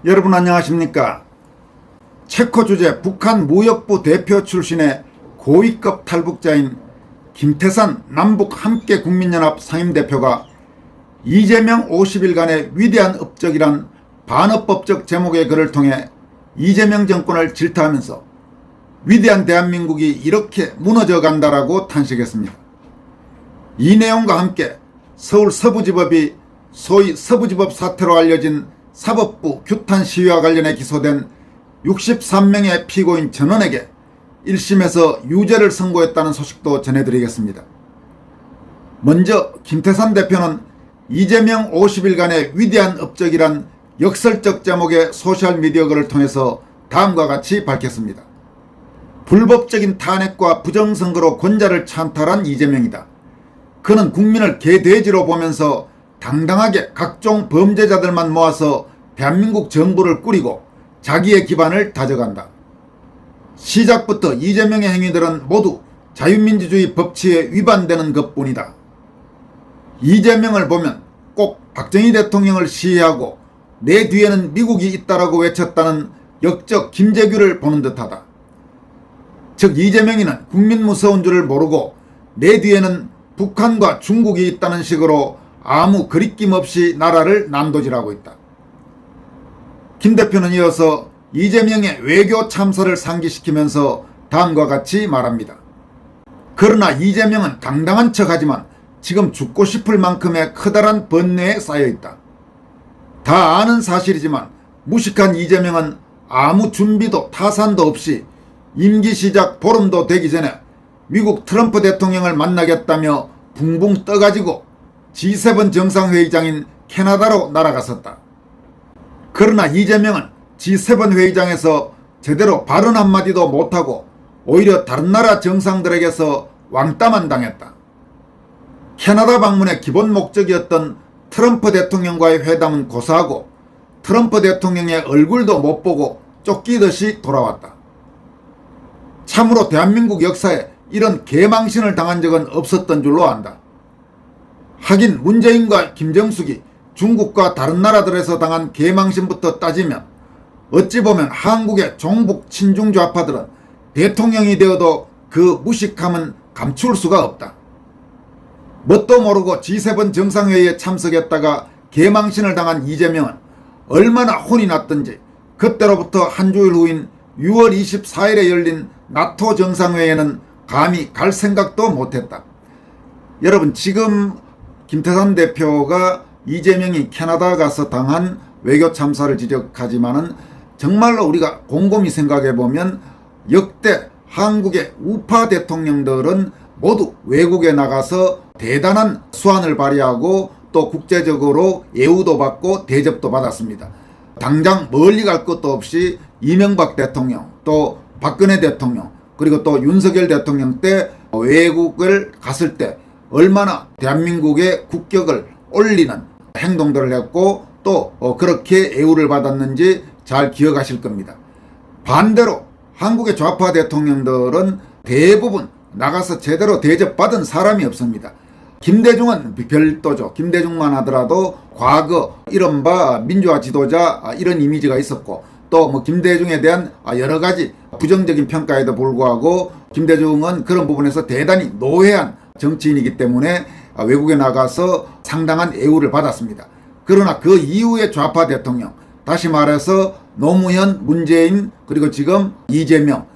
여러분 안녕하십니까? 체코 주재 북한 무역부 대표 출신의 고위급 탈북자인 김태산 남북 함께 국민연합 상임대표가 이재명 50일간의 위대한 업적이란 반어법적 제목의 글을 통해 이재명 정권을 질타하면서 위대한 대한민국이 이렇게 무너져 간다라고 탄식했습니다. 이 내용과 함께 서울 서부지법이 소위 서부지법 사태로 알려진 사법부 규탄 시위와 관련해 기소된 63명의 피고인 전원에게 1심에서 유죄를 선고했다는 소식도 전해드리겠습니다. 먼저 김태산 대표는 이재명 50일간의 위대한 업적이란 역설적 제목의 소셜미디어 글을 통해서 다음과 같이 밝혔습니다. 불법적인 탄핵과 부정선거로 권자를 찬탈한 이재명이다. 그는 국민을 개돼지로 보면서 당당하게 각종 범죄자들만 모아서 대한민국 정부를 꾸리고 자기의 기반을 다져간다. 시작부터 이재명의 행위들은 모두 자유민주주의 법치에 위반되는 것뿐이다. 이재명을 보면 꼭 박정희 대통령을 시해하고 내 뒤에는 미국이 있다라고 외쳤다는 역적 김재규를 보는 듯하다. 즉 이재명이는 국민 무서운 줄을 모르고 내 뒤에는 북한과 중국이 있다는 식으로 아무 거리낌 없이 나라를 난도질하고 있다. 김 대표는 이어서 이재명의 외교 참사를 상기시키면서 다음과 같이 말합니다. 그러나 이재명은 당당한 척하지만 지금 죽고 싶을 만큼의 커다란 번뇌에 쌓여있다. 다 아는 사실이지만 무식한 이재명은 아무 준비도 타산도 없이 임기 시작 보름도 되기 전에 미국 트럼프 대통령을 만나겠다며 붕붕 떠가지고 G7 정상회의장인 캐나다로 날아갔었다. 그러나 이재명은 G7 회의장에서 제대로 발언 한마디도 못하고 오히려 다른 나라 정상들에게서 왕따만 당했다. 캐나다 방문의 기본 목적이었던 트럼프 대통령과의 회담은 고사하고 트럼프 대통령의 얼굴도 못 보고 쫓기듯이 돌아왔다. 참으로 대한민국 역사에 이런 개망신을 당한 적은 없었던 줄로 안다. 하긴 문재인과 김정숙이 중국과 다른 나라들에서 당한 개망신부터 따지면 어찌 보면 한국의 종북 친중 좌파들은 대통령이 되어도 그 무식함은 감출 수가 없다. 뭣도 모르고 G7 정상회의에 참석했다가 개망신을 당한 이재명은 얼마나 혼이 났던지 그때로부터 한 주일 후인 6월 24일에 열린 나토 정상회의에는 감히 갈 생각도 못했다. 여러분 지금 김태산 대표가 이재명이 캐나다 가서 당한 외교 참사를 지적하지만은 정말로 우리가 곰곰이 생각해보면 역대 한국의 우파 대통령들은 모두 외국에 나가서 대단한 수완을 발휘하고 또 국제적으로 예우도 받고 대접도 받았습니다. 당장 멀리 갈 것도 없이 이명박 대통령 또 박근혜 대통령 그리고 또 윤석열 대통령 때 외국을 갔을 때 얼마나 대한민국의 국격을 올리는 행동들을 했고 또 그렇게 예우를 받았는지 잘 기억하실 겁니다. 반대로 한국의 좌파 대통령들은 대부분 나가서 제대로 대접받은 사람이 없습니다. 김대중은 별도죠. 김대중만 하더라도 과거 이른바 민주화 지도자 이런 이미지가 있었고 또 뭐 김대중에 대한 여러 가지 부정적인 평가에도 불구하고 김대중은 그런 부분에서 대단히 노회한 정치인이기 때문에 외국에 나가서 상당한 예우를 받았습니다. 그러나 그 이후의 좌파 대통령, 다시 말해서 노무현, 문재인 그리고 지금 이재명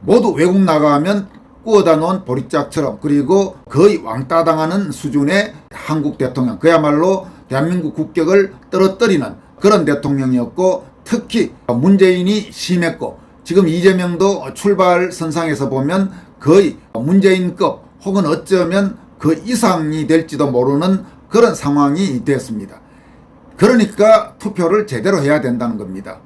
모두 외국 나가면 꾸어다 놓은 보릿짝처럼 그리고 거의 왕따당하는 수준의 한국 대통령, 그야말로 대한민국 국격을 떨어뜨리는 그런 대통령이었고 특히 문재인이 심했고 지금 이재명도 출발선상에서 보면 거의 문재인급 혹은 어쩌면 그 이상이 될지도 모르는 그런 상황이 됐습니다. 그러니까 투표를 제대로 해야 된다는 겁니다.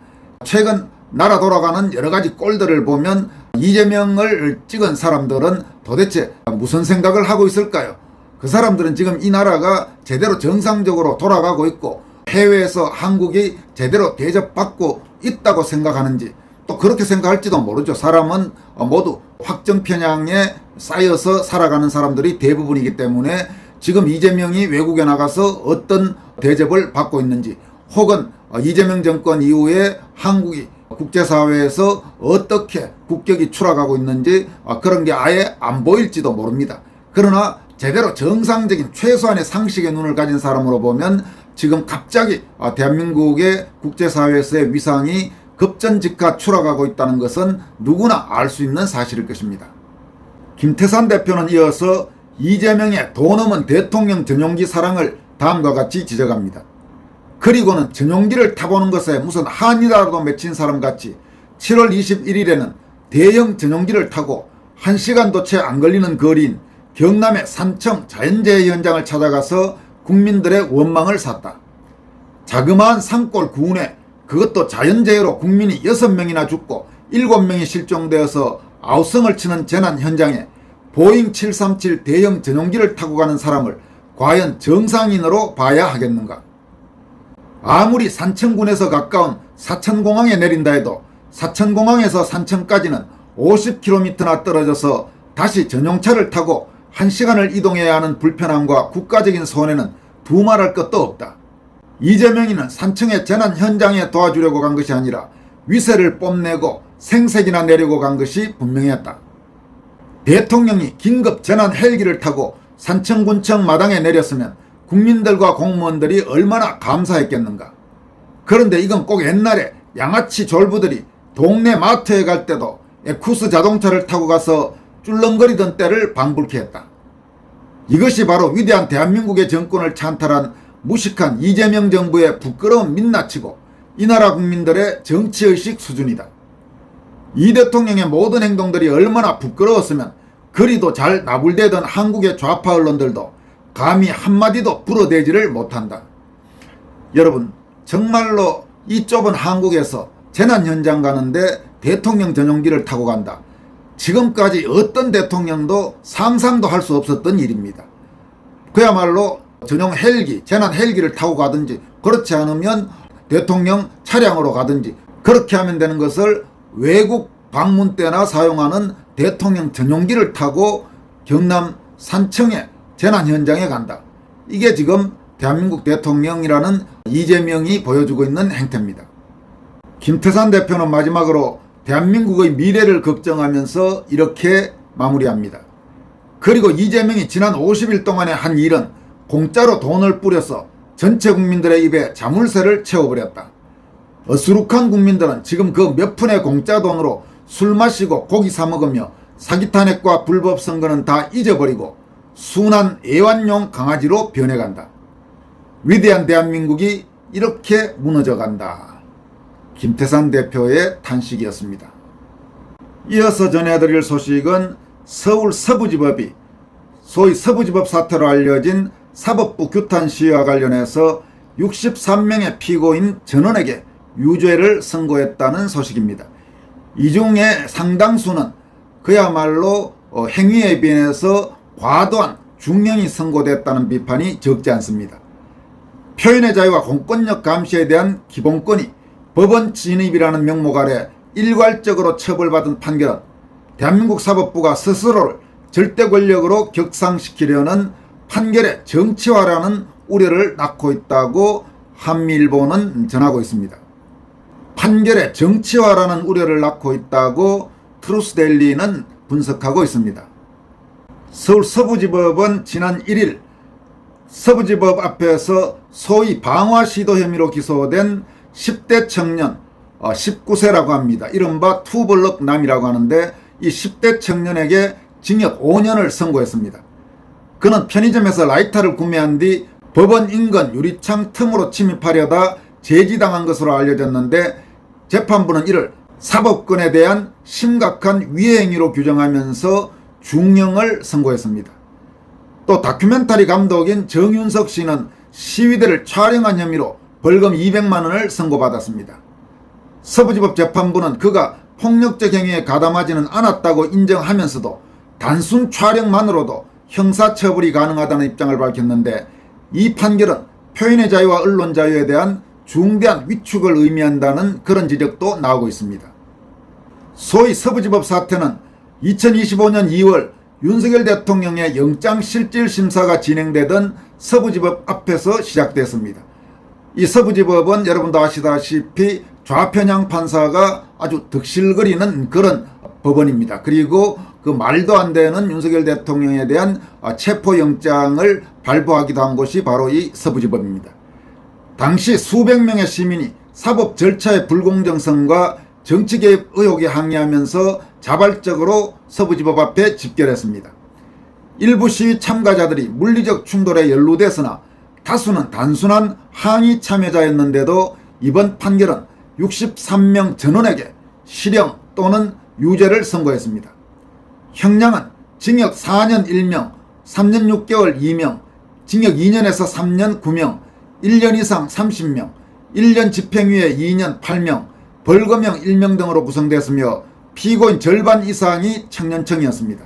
최근 나라 돌아가는 여러 가지 꼴들을 보면 이재명을 찍은 사람들은 도대체 무슨 생각을 하고 있을까요? 그 사람들은 지금 이 나라가 제대로 정상적으로 돌아가고 있고 해외에서 한국이 제대로 대접받고 있다고 생각하는지 또 그렇게 생각할지도 모르죠. 사람은 모두 확정 편향에 쌓여서 살아가는 사람들이 대부분이기 때문에 지금 이재명이 외국에 나가서 어떤 대접을 받고 있는지 혹은 이재명 정권 이후에 한국이 국제사회에서 어떻게 국격이 추락하고 있는지 그런 게 아예 안 보일지도 모릅니다. 그러나 제대로 정상적인 최소한의 상식의 눈을 가진 사람으로 보면 지금 갑자기 대한민국의 국제사회에서의 위상이 급전직하 추락하고 있다는 것은 누구나 알 수 있는 사실일 것입니다. 김태산 대표는 이어서 이재명의 돈 없는 대통령 전용기 사랑을 다음과 같이 지적합니다. 그리고는 전용기를 타보는 것에 무슨 한이라도 맺힌 사람 같이 7월 21일에는 대형 전용기를 타고 1시간도 채 안 걸리는 거리인 경남의 산청 자연재해 현장을 찾아가서 국민들의 원망을 샀다. 자그마한 산골 구운에 그것도 자연재해로 국민이 6명이나 죽고 7명이 실종되어서 아우성을 치는 재난 현장에 보잉 737 대형 전용기를 타고 가는 사람을 과연 정상인으로 봐야 하겠는가? 아무리 산청군에서 가까운 사천공항에 내린다 해도 사천공항에서 산청까지는 50km나 떨어져서 다시 전용차를 타고 1시간을 이동해야 하는 불편함과 국가적인 손해는 두말할 것도 없다. 이재명이는 산청의 재난 현장에 도와주려고 간 것이 아니라 위세를 뽐내고 생색이나 내려고 간 것이 분명했다. 대통령이 긴급 재난 헬기를 타고 산청군청 마당에 내렸으면 국민들과 공무원들이 얼마나 감사했겠는가. 그런데 이건 꼭 옛날에 양아치 졸부들이 동네 마트에 갈 때도 에쿠스 자동차를 타고 가서 쭈렁거리던 때를 방불케 했다. 이것이 바로 위대한 대한민국의 정권을 찬탈한 무식한 이재명 정부의 부끄러운 민낯이고 이 나라 국민들의 정치의식 수준이다. 이 대통령의 모든 행동들이 얼마나 부끄러웠으면 그리도 잘 나불대던 한국의 좌파 언론들도 감히 한마디도 불어대지를 못한다. 여러분, 정말로 이 좁은 한국에서 재난 현장 가는데 대통령 전용기를 타고 간다. 지금까지 어떤 대통령도 상상도 할 수 없었던 일입니다. 그야말로 전용 헬기, 재난 헬기를 타고 가든지 그렇지 않으면 대통령 차량으로 가든지 그렇게 하면 되는 것을 외국 방문 때나 사용하는 대통령 전용기를 타고 경남 산청의 재난 현장에 간다. 이게 지금 대한민국 대통령이라는 이재명이 보여주고 있는 행태입니다. 김태산 대표는 마지막으로 대한민국의 미래를 걱정하면서 이렇게 마무리합니다. 그리고 이재명이 지난 50일 동안에 한 일은 공짜로 돈을 뿌려서 전체 국민들의 입에 자물쇠를 채워버렸다. 어수룩한 국민들은 지금 그 몇 푼의 공짜 돈으로 술 마시고 고기 사 먹으며 사기탄핵과 불법 선거는 다 잊어버리고 순한 애완용 강아지로 변해간다. 위대한 대한민국이 이렇게 무너져간다. 김태산 대표의 탄식이었습니다. 이어서 전해드릴 소식은 서울 서부지법이 소위 서부지법 사태로 알려진 사법부 규탄 시위와 관련해서 63명의 피고인 전원에게 유죄를 선고했다는 소식입니다. 이 중에 상당수는 그야말로 행위에 비해서 과도한 중형이 선고됐다는 비판이 적지 않습니다. 표현의 자유와 공권력 감시에 대한 기본권이 법원 진입이라는 명목 아래 일괄적으로 처벌받은 판결은 대한민국 사법부가 스스로를 절대 권력으로 격상시키려는 판결의 정치화라는 우려를 낳고 있다고 한미일보는 전하고 있습니다. 판결의 정치화라는 우려를 낳고 있다고 트루스데일리는 분석하고 있습니다. 서울 서부지법은 지난 1일 서부지법 앞에서 소위 방화 시도 혐의로 기소된 10대 청년 19세라고 합니다. 이른바 투블럭 남이라고 하는데 이 10대 청년에게 징역 5년을 선고했습니다. 그는 편의점에서 라이터를 구매한 뒤 법원 인근 유리창 틈으로 침입하려다 제지당한 것으로 알려졌는데 재판부는 이를 사법권에 대한 심각한 위해행위로 규정하면서 중형을 선고했습니다. 또 다큐멘터리 감독인 정윤석 씨는 시위대를 촬영한 혐의로 벌금 200만 원을 선고받았습니다. 서부지법 재판부는 그가 폭력적 행위에 가담하지는 않았다고 인정하면서도 단순 촬영만으로도 형사처벌이 가능하다는 입장을 밝혔는데 이 판결은 표현의 자유와 언론 자유에 대한 중대한 위축을 의미한다는 그런 지적도 나오고 있습니다. 소위 서부지법 사태는 2025년 2월 윤석열 대통령의 영장실질심사가 진행되던 서부지법 앞에서 시작됐습니다. 이 서부지법은 여러분도 아시다시피 좌편향 판사가 아주 득실거리는 그런 법원입니다. 그리고 그 말도 안 되는 윤석열 대통령에 대한 체포영장을 발부하기도 한 곳이 바로 이 서부지법입니다. 당시 수백 명의 시민이 사법 절차의 불공정성과 정치개입 의혹에 항의하면서 자발적으로 서부지법 앞에 집결했습니다. 일부 시위 참가자들이 물리적 충돌에 연루됐으나 다수는 단순한 항의 참여자였는데도 이번 판결은 63명 전원에게 실형 또는 유죄를 선고했습니다. 형량은 징역 4년 1명, 3년 6개월 2명, 징역 2년에서 3년 9명, 1년 이상 30명, 1년 집행유예 2년 8명, 벌금형 1명 등으로 구성됐으며 피고인 절반 이상이 청년층이었습니다.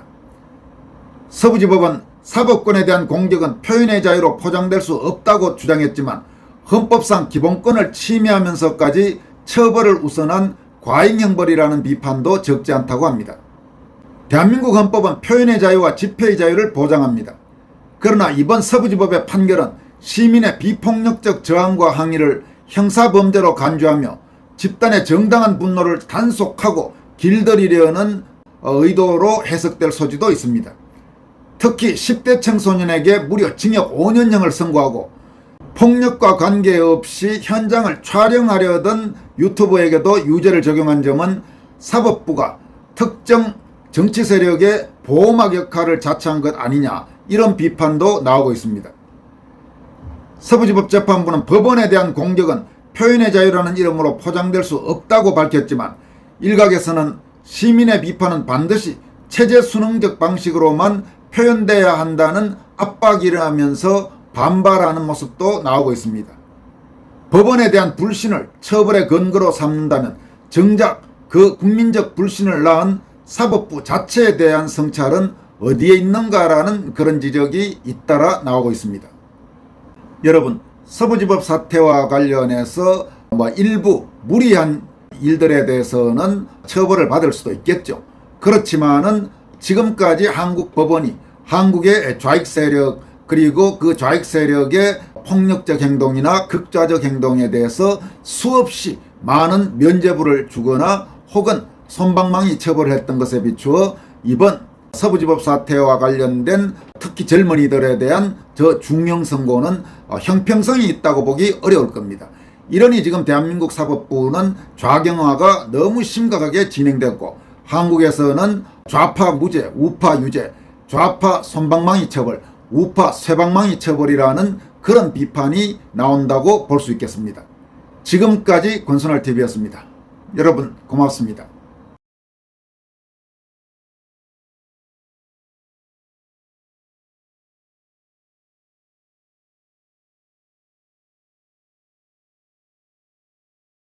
서부지법은 사법권에 대한 공격은 표현의 자유로 포장될 수 없다고 주장했지만 헌법상 기본권을 침해하면서까지 처벌을 우선한 과잉형벌이라는 비판도 적지 않다고 합니다. 대한민국 헌법은 표현의 자유와 집회의 자유를 보장합니다. 그러나 이번 서부지법의 판결은 시민의 비폭력적 저항과 항의를 형사범죄로 간주하며 집단의 정당한 분노를 단속하고 길들이려는 의도로 해석될 소지도 있습니다. 특히 10대 청소년에게 무려 징역 5년형을 선고하고 폭력과 관계없이 현장을 촬영하려던 유튜버에게도 유죄를 적용한 점은 사법부가 특정 정치 세력의 보호막 역할을 자처한 것 아니냐, 이런 비판도 나오고 있습니다. 서부지법 재판부는 법원에 대한 공격은 표현의 자유라는 이름으로 포장될 수 없다고 밝혔지만 일각에서는 시민의 비판은 반드시 체제 순응적 방식으로만 표현돼야 한다는 압박이라면서 반발하는 모습도 나오고 있습니다. 법원에 대한 불신을 처벌의 근거로 삼는다면 정작 그 국민적 불신을 낳은 사법부 자체에 대한 성찰은 어디에 있는가라는 그런 지적이 잇따라 나오고 있습니다. 여러분, 서부지법 사태와 관련해서 일부 무리한 일들에 대해서는 처벌을 받을 수도 있겠죠. 그렇지만은 지금까지 한국 법원이 한국의 좌익 세력 그리고 그 좌익 세력의 폭력적 행동이나 극좌적 행동에 대해서 수없이 많은 면죄부를 주거나 혹은 솜방망이 처벌을 했던 것에 비추어 이번 서부지법 사태와 관련된 특히 젊은이들에 대한 저 중형 선고는 형평성이 있다고 보기 어려울 겁니다. 이러니 지금 대한민국 사법부는 좌경화가 너무 심각하게 진행됐고 한국에서는 좌파 무죄, 우파 유죄, 좌파 솜방망이 처벌, 우파 쇠방망이 처벌이라는 그런 비판이 나온다고 볼 수 있겠습니다. 지금까지 권순할TV였습니다. 여러분 고맙습니다.